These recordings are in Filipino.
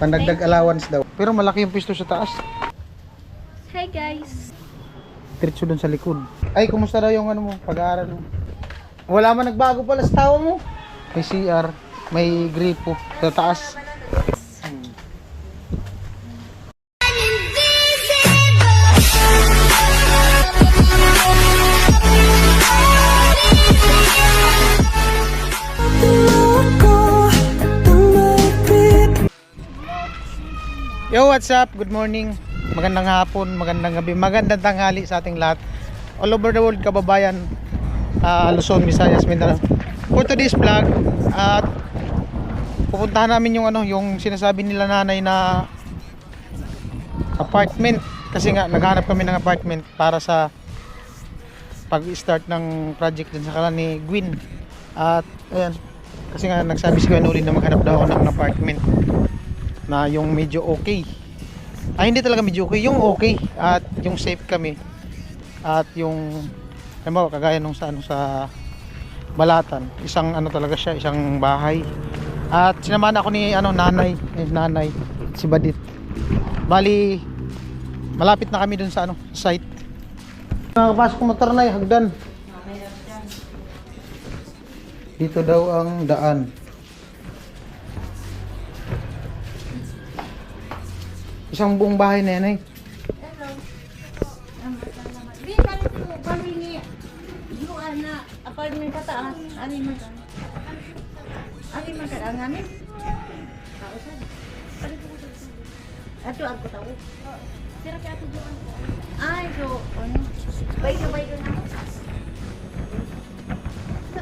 Pandagdag allowance daw. Pero malaki yung pisto sa taas. Hi guys. Diretso dun sa likod. Ay, kumusta daw yung ano mo, pag-aaral mo? Wala man nagbago pala sa tawa mo. May CR, may gripo sa taas. Yo, what's up? Good morning. Magandang hapon, magandang gabi, magandang tanghali sa ating lahat. All over the world, kababayan, Luzon, Visayas, Mindanao. For today's vlog, at pupuntahan namin yung yung sinasabi nila nanay na apartment. Kasi nga naghanap kami ng apartment para sa pag-start ng project din sa kanila ni Gwyn. At ayan, kasi nga nagsabi si Gwyn uli na maghanap daw ako ng apartment na yung medyo okay. Hindi talaga medyo okay, yung okay at yung safe kami. At yung kagaya nung sa Balatan, isang talaga siya, isang bahay. At sinamahan ako ni nanay si Badit. Bali malapit na kami dun sa site. Nakapasok ko motor na hagdan. Dito daw ang daan. Isang buong bahay na yan eh. Hello. Di kali mo kami ni Luan na apartment sa taas. Ani man ang amin. Ato ako tawo. Sira ka ato doon. Ay, so ano? Baydo na.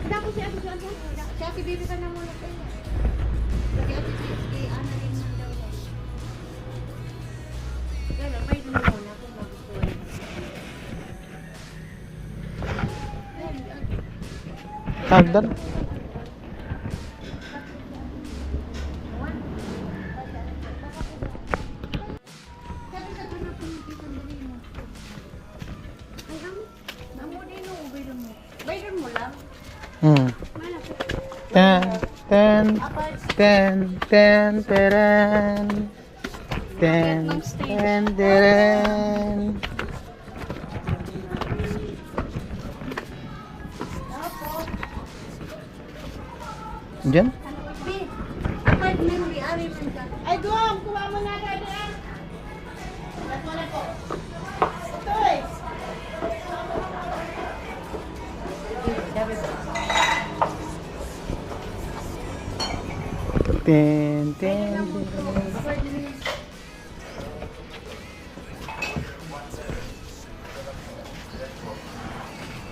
Dapat si ato doon. Si ate baby ka na muna tayo. Si ate baby ana rin man daw. Kaya baydo na muna kung magustuhan. Hagdan. Ten. Diyan? Ay, doon! Kuha mo na agad yan! Wala po. Ito eh! Ten.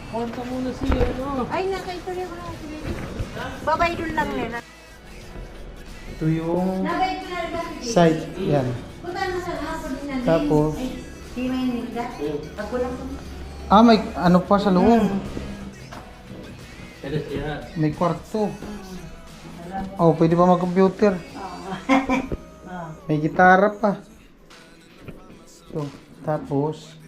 Konta muna siya, no? Ay, nakaituloy ko lang. Babay doon lang nila. Ito yung site. Yan. Tapos may pa sa loob. May kwarto. Oh, pwede pa mag-computer. May gitara pa. So, tapos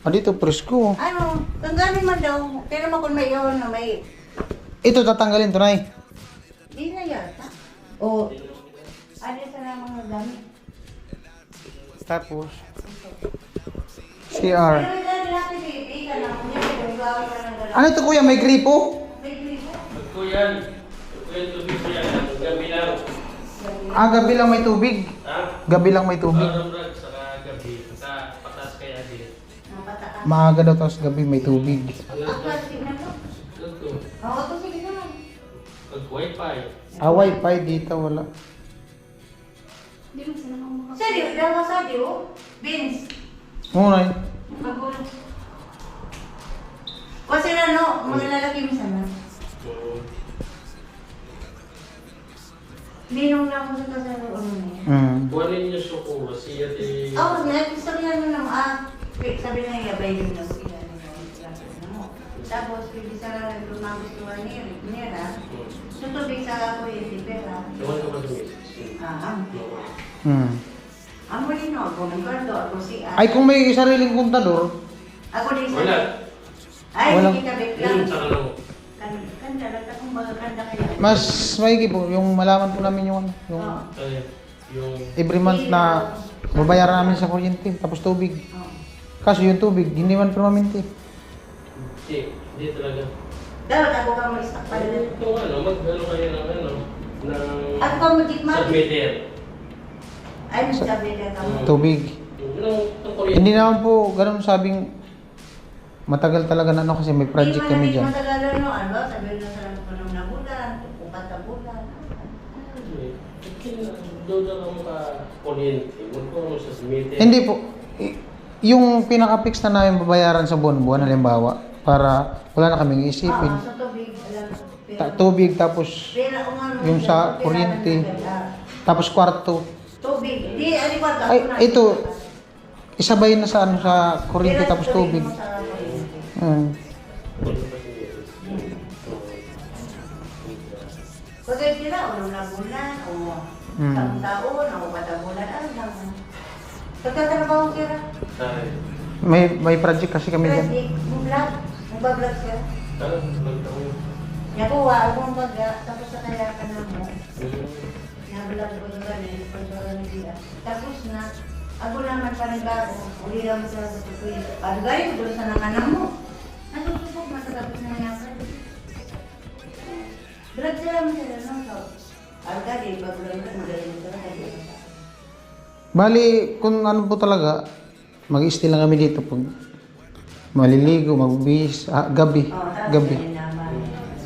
dito presko. Ano, tanggalin man daw. Pero mo kung may yun na may... Ito tatanggalin to, Nay. Di na yata. O, ano sa mga gamit? Tapos CR. Pero dahil natin baby ka lang. Ano ito, kuya? May gripo? Kuyan, tubig siya. Gabi lang. Gabi lang may tubig. Ha? Gabi lang may tubig. Arumrag sa gabi. Sa patas kaya din. Maaga daw tapos gabi may tubig. Plastic na to. Ito. Oo, ito sige na. Wifi. Wifi dito wala. Sadio, dawa sadio. Beans. Ngunay. Magulo. Kasi na no, mga lalaki mo sana. Ninong na ako sa kasaro ano niya. Kuhanin niyo suko. Siya di... Gusto niya nyo lang, sabi na niya, bay yun lang sila mo. Tapos, pwede sa lumagustuhan niya, tutubig sa ako yung tipera. Ewan ka ba dumi? Amo din ako, nagkardo ako si Ay kung may sariling kontador. Ako din sa... Wala. Ay, Walang- hindi ka Yun beklang. sa kalong. Kanda, lahat akong magkakanda kaya. Mas maigi po, yung malaman po namin yung, yung Oo. Yung every month na babayaran namin sa kuryente, tapos tubig. Oo. Kaso yung tubig, hindi man permanente. hindi talaga. Dapat ako ka mag-stock pa rin. Ito mag-ano kayo ng Ako ka mag-gitma. submitter. Ay, magsabi na ka mo. Tubig. Yung kuryente. Hindi naman po ganun sabing matagal talaga na ano kasi may project kami dyan. Matagalan no, ano, sabi na sa panong na bulan, 4 na bulan. Doon na lang ka kuryente. Huwag ko sa submitter. Hindi po. Yung pinaka-fix na namin babayaran sa buwan-buwan, halimbawa, para wala na kaming isipin. Sa tubig, alam. Tubig, tapos Pera kung ano. yung sa kuryente, tapos kwarto. Tubig. Di, ano ba? Ay, ito, isabay na sa ano sa kuryente tapos tubig. Pag ay tira, o na bulan, o isang taon, o 4 bulan, ano lang. Pagtatrabaho tira. May project kasi kami dyan. Project, mag-vlog. Mag-vlog siya. Ano? Nakuha, akong baga, tapos sa kaya ka na mo. Nablog ko sa ganun, pagkaroon nila. Tapos na, ako naman panibago, uli naman sila sa tutuloy. Pagay mo doon sa nakanan mo. Natutupok, matagapos na niya ka. Vlog sila mo sila, no? So, agad eh, pag-vlog mo, magaling mo sila. Bali, kung ano po talaga, mag-stay lang kami dito pag maliligo, magbihis, gabi. Oh, tapos Gabi. yun naman.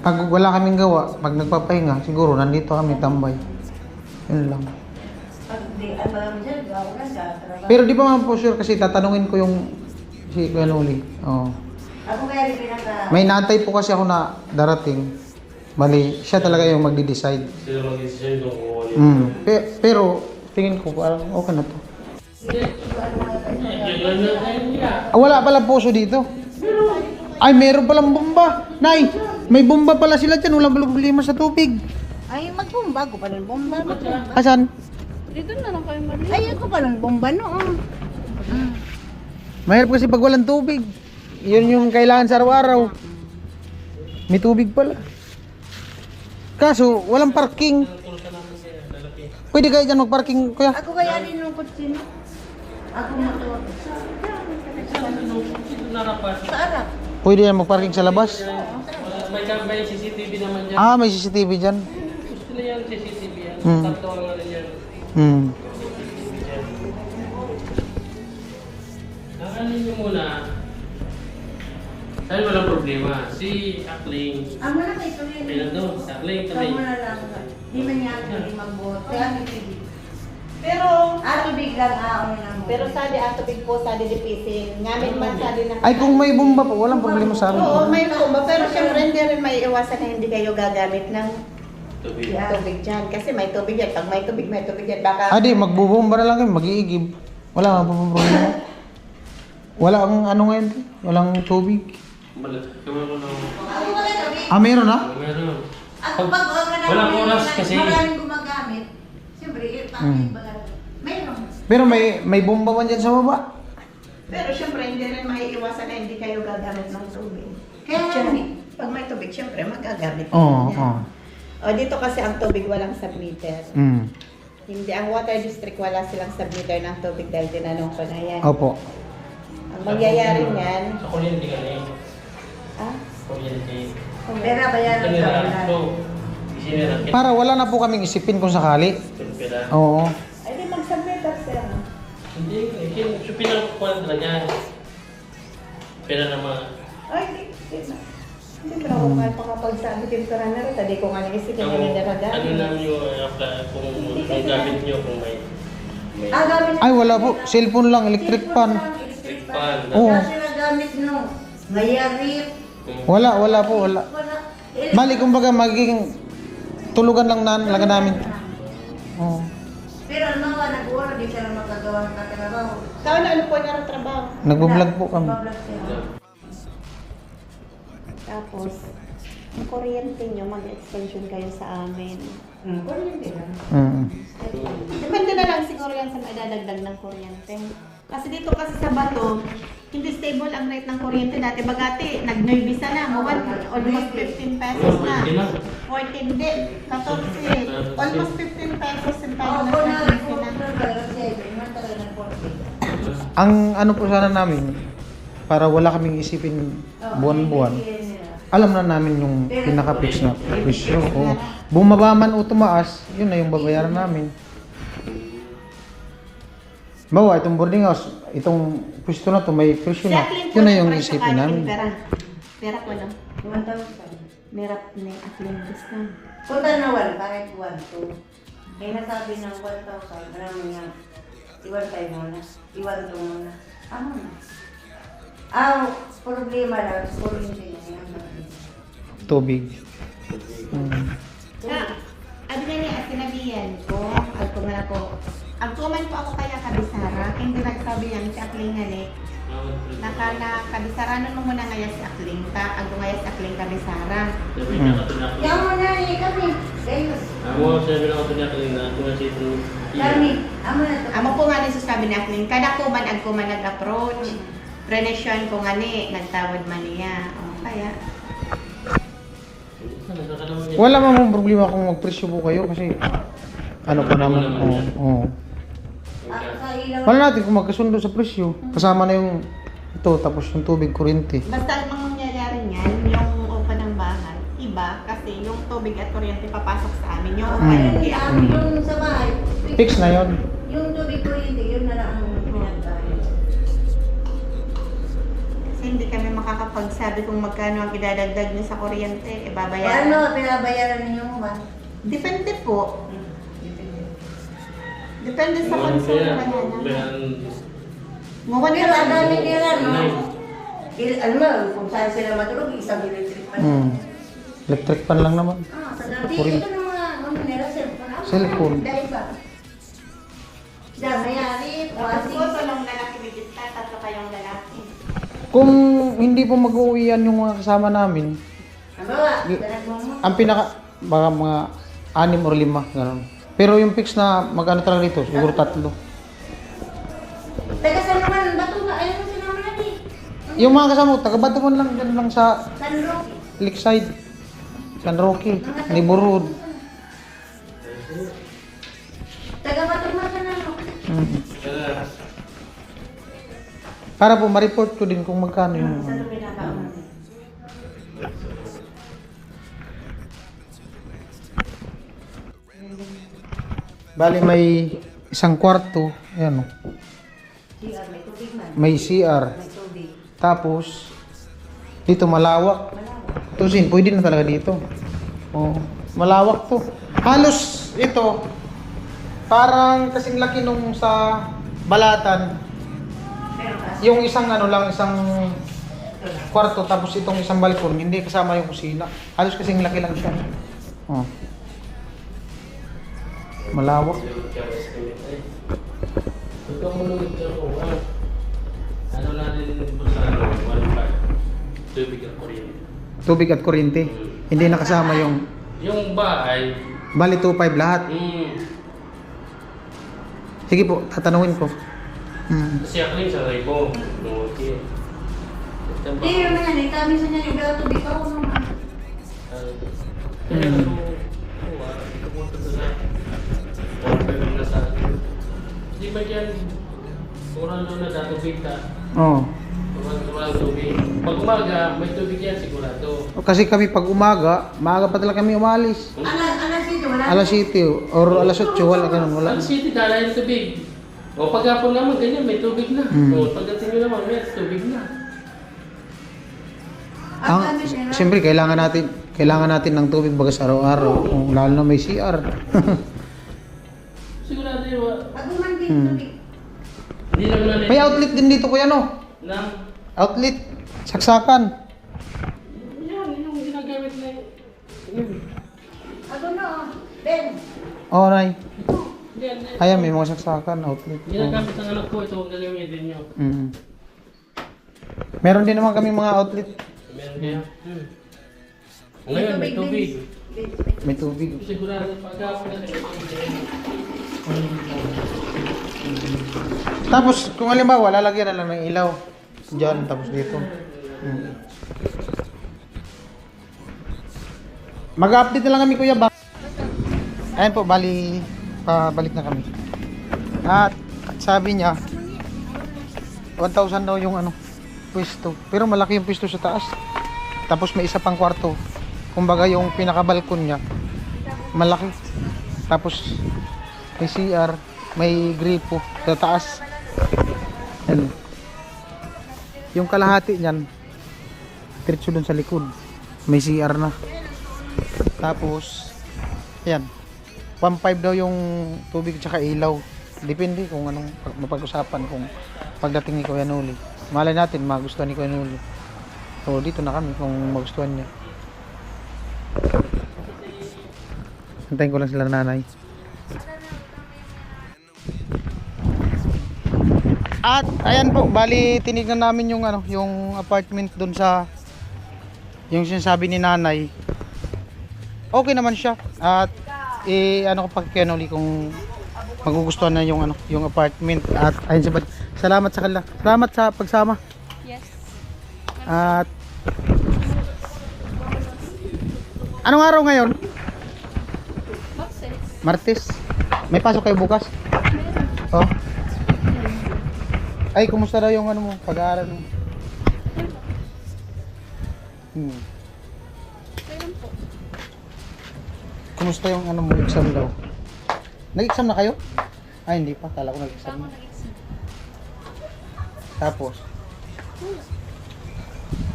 Pag wala kaming gawa, pag nagpapahinga, siguro nandito kami tambay. Yun lang. Pag di, ano ba mo dyan, gawa ka sa trabaho. Pero di pa man po sure kasi tatanungin ko yung si Kuya Noli. Oh. Ako kaya rin pinaka... May naantay po kasi ako na darating. Bali, siya talaga yung magde-decide. Sila mag-decision kung kukunin. Pero, tingin ko parang okay na to. Wala pala puso dito. Ay, meron palang bomba. Nay, may bomba pala sila dyan. Walang problema sa tubig. Ay, magbomba ko pa ng bomba. Asan? Dito na lang kayo mali. Ay, ako pa ng bomba noon. Mahirap kasi pag walang tubig. Yun yung kailangan sa araw-araw. May tubig pala. Kaso, walang parking. Pwede kayo dyan magparking, kuya? Ako kaya rin ng kutsino. Ako motor. Sa arap. Pwede yan magparking sa labas? May CCTV naman dyan. Ah, may CCTV dyan. Gusto na yan, CCTV yan. Hmm. Tatlo ang ano yan. Nakanin nyo muna. Saan walang problema? Si Akling. Amo na kay tuloy. Kailan doon? Si Akling kami. Kamu na lang. Di man niya ako mag-bot. Kaya may tubig. Pero, Tubig lang aon na mo. pero sali ato big po sali dipisin. Ngamin man sali na. Ay, kung may bomba po, walang problema sa amin. Oo, may bomba. Pero syempre hindi rin may iwasan na hindi kayo gagamit ng Tubig. tubig dyan. Kasi may tubig yan. Pag may tubig yan. Baka... Adi, magbubomba na lang kami, mag-iigib. Wala nga po problema. Wala ang ano ngayon, walang tubig. Gawin ko ng... Ako wala tubig. Ah, meron na? Meron. Ako pag Walang oras kasi. maraming gumagamit. Siyempre, pangit baga. Mayroon. Pero may bomba man dyan sa baba. Pero syempre hindi rin may iwasan na hindi kayo gagamit ng tubig. Kaya Syempre, pag may tubig, syempre magagamit Oo, yan. oo. O dito kasi ang tubig walang submeter. Hindi, ang water district wala silang submeter ng tubig dahil tinanong ko na yan. Opo. Ang mangyayari niyan, Sa kuryente ka na yun. ah, Kuryente. pera bayaran sa Kanila. ulan. So, isinira. Para wala na po kaming isipin kung sakali. Pera. Oo. ay di mag-submeter sila. Hindi, so pinakakuha talaga. Pera na mga... Ay, di na. Hindi ko ako kahit makapagsabi dito na rin. Tadi ko nga naisipin Ang, na nila ano lang yung kung may gamit nyo, kung may... Gamit Ay, wala po. Cellphone lang, electric fan. Electric fan. Oo. Wala sila gamit no. Ngayarip. Wala po, wala. Wala. Bali, kumbaga, magiging tulugan lang namin. Oo. Pero naman, nag-uura, di sila magagawa ng katrabaho. Taon na ano po na trabaho. Nagbo-vlog po kami. Nagbo-vlog sila. Tapos, ang kuryente nyo, mag-extension kayo sa amin. Kuryente lang. Mm. Depende na lang siguro yan sa maidadagdag ng kuryente. Kasi dito kasi sa Bato, hindi stable ang rate ng kuryente. Dati bagati, nag-nervisa na. Almost 15 pesos na. 14 din. 14. Almost 15 pesos yung tayo Oo, na kung na, service kung na. matagal ng 40. Ang ano po sana namin, para wala kaming isipin buwan-buwan, alam na namin yung pinaka-fix na presyo. O, bumaba man o tumaas, yun na yung babayaran namin. Bawa, itong boarding house, itong pwesto na to, may presyo Si na. Aklin po Yun na ng yung presyo isipin kahit namin. yung pera. Pera ko lang. 1,000. Merap ni Aklin discount. Punta na 1, kahit 1, 2. Kaya nasabi ng 1,000, marami nga. Iwan tayo muna. Iwan to muna. Ano na? Ang problema lang, kuryente niya. Tubig. Abi na niya, sinabihan ko, ang kuman po ako kaya kabisara, hindi nagsabi niya si Akling nga ni, kabisara nun mo muna ngayas si Akling, ang ngayas Akling kabisara. Sabi niya ka tunak. Yan mo na rin kami. Gayos. Amo, sabi na ko tunak na kung si ito. Kami. Amo na to. Amo po nga ni sabi ni Akling, kada kuman ang kuman nag-approach, prenesyon ko nga ni, nagtawad man niya. O, kaya, Wala mamang problema kung magpresyo po kayo kasi ano pa naman. Oo. Sa ilaw. Wala natin kung magkasundo sa presyo. Kasama na yung ito, tapos yung tubig, kuryente. basta ang mangyayari niyan, yung upa ng bahay, iba, kasi yung tubig at kuryente papasok sa amin, yung upa hindi ako. Yung sa bahay. Fix na yun. Yung tubig kuryente, yun na lang ang pinagdaan. Kasi hindi kami makakapagsabi kung magkano ang idadagdag niyo sa kuryente, babayaran. Ano, pinabayaran ninyo mo ba? Depende po. Depende sa konsumo na yan. Ngawan Pero ang dami nila, no? Nay. Alam mo, kung saan sila matulog, isang electric pan. Electric pan lang naman. Sa dati, ito ng mga, ano nila, cellphone. Cellphone. Dahil ba? Diyan, mayari, Tapos po, wasi. tulong lalaki bigit ka, tatlo kayong lalaki. Kung hindi po mag-uwian yung mga kasama namin, Ang bawa, talagang mo. ang pinaka, baka mga 6 or 5, gano'n. Pero yung fix na magkano talaga dito, siguro 3. Taga saan naman, bato ba? Ayun sila naman natin. Yung mga kasama, taga-Batumon lang dyan lang sa San Roque. Lakeside, San Roque, Neighborhood. Taga bato mo sa nano. Para po ma-report ko din kung magkano yung Sa lupi na baon. Bali may isang kwarto, ayan o. CR, may tubig man. May CR. May tubig. Tapos dito malawak. Malawak. Tusin, pwede na talaga dito. Oh, malawak to. Halos ito parang kasing laki nung sa Balatan. Pero kasi, Yung isang ano lang, isang kwarto tapos itong isang balkon, hindi kasama yung kusina. Halos kasing laki lang siya. Oh. Malawak. Ito mo nung ito ko. Ano natin ito sa 1.5. Tubig at kuryente. Tubig at kuryente. Hindi nakasama yung Yung bahay, bali 2.5 lahat. Sige po, tatanungin ko. kasi ako yung sa Raybo. Okay. Hindi naman yan, kami sa niya yung gala tubig ako naman. Kaya ako, pumunta sa order na sa hindi ba yan kurang doon na datubig ka? Oh. Kurang tubig. Pag umaga, may tubig yan sigurado. Kasi kami pag umaga, maaga pa talaga kami umalis. Alas dito, wala. Alas 7 or alas 8, wala ganun, wala. Ang city dala yung tubig. O paghapon naman, ganyan, may tubig na. O pagdating nyo naman, may tubig na. Ang, siyempre kailangan natin ng tubig bagas araw-araw, kung lalo na may CR. Sigurado yun. Pag umandi tubig. Hindi lang na May outlet din dito kuya no? Na, Outlet, saksakan. yan, yung ginagamit na yun. Ako no, Ben. Oh, nay. Yan, Ayan, may mga saksakan, outlet. Oh. ginagamit ng anak ko, ito ang gagamitin nyo. Meron din naman kami mga outlet. Meron kaya? Ngayon, may tubig. May tubig. Sigurado paghapon na may tubig. Tapos, kung halimbawa, lalagyan na lang ng ilaw. Diyan, tapos dito. Mag-update na lang kami, kuya. Ayan po, pabalik na kami. At sabi niya, 1,000 daw yung pwesto. Pero malaki yung pwesto sa taas. Tapos may isa pang kwarto. Kumbaga yung pinaka-balkon niya, malaki. Tapos may CR, may gripo sa taas. Yan. Yung kalahati niyan, diretso dun sa likod. May CR na. Tapos, yan. 1.5 daw yung tubig tsaka ilaw. Depende kung anong mapag-usapan kung pagdating ni Kuya Noli. Malay natin magustuhan ni Kuya Noli. So dito na kami kung magustuhan niya. Hintayin ko lang sila nanay. At ayan po, bali tinignan namin yung yung apartment doon sa yung sinasabi ni nanay. Okay naman siya. At ko pa kay Noli kung magugustuhan na yung yung apartment. At ayun sa salamat sa kanila. Salamat sa pagsama. Yes. At anong araw ngayon? Martes. May pasok kayo bukas? Oh. Ay, kumusta daw yung mo, pag-aaral mo? Kumusta yung mo, exam daw? Nag-exam na kayo? Ay, hindi pa. Kala ko nag-exam na. Tapos?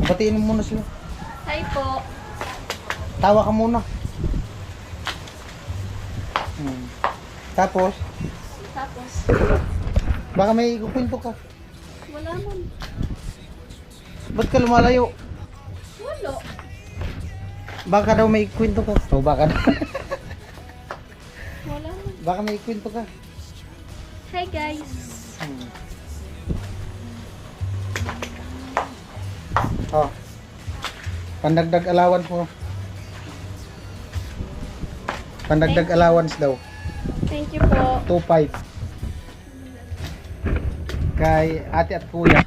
Batiin mo muna sila. Hi po. Tawa ka muna. Tapos? Tapos, Baka may ikukwento ka. wala man. Ba't ka lumalayo? Wala. Baka daw may ikukwento ka. O baka daw. Wala man. Baka may ikukwento ka. Hi guys. Oh. Pandagdag allowance mo. Pandagdag allowance daw. Thank you po. 2.5. Kay ate at kuya.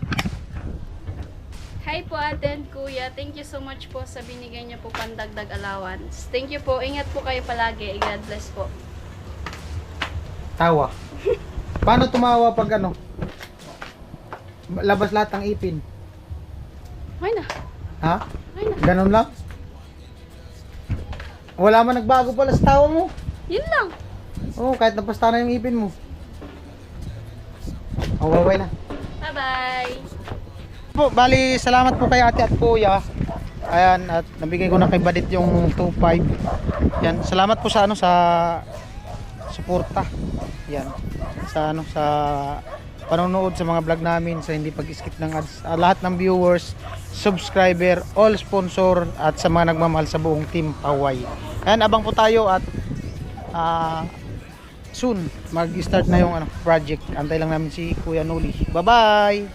Hi po ate and kuya. Thank you so much po sa binigay niyo po pandagdag allowance. Thank you po. Ingat po kayo palagi. God bless po. Tawa. Paano tumawa pag labas lahat ng ipin? Okay na. Ha? Okay na. Ganun lang? Wala man nagbago pala sa tawa mo. Yun lang. Oo, kahit napasta na yung ipin mo. Bye-bye na. Bye-bye. Po, bali, salamat po kay ate at kuya. Ayan, at nabigay ko na kay Badit yung 2.5. Yan, salamat po sa sa suporta. Yan. Sa sa panonood sa mga vlog namin, sa hindi pag-skip ng ads. Lahat ng viewers, subscriber, all sponsor at sa mga nagmamahal sa buong team Paway. Ayan, abang po tayo at soon mag-start na yung project. Antay lang namin si Kuya Noli. Bye-bye.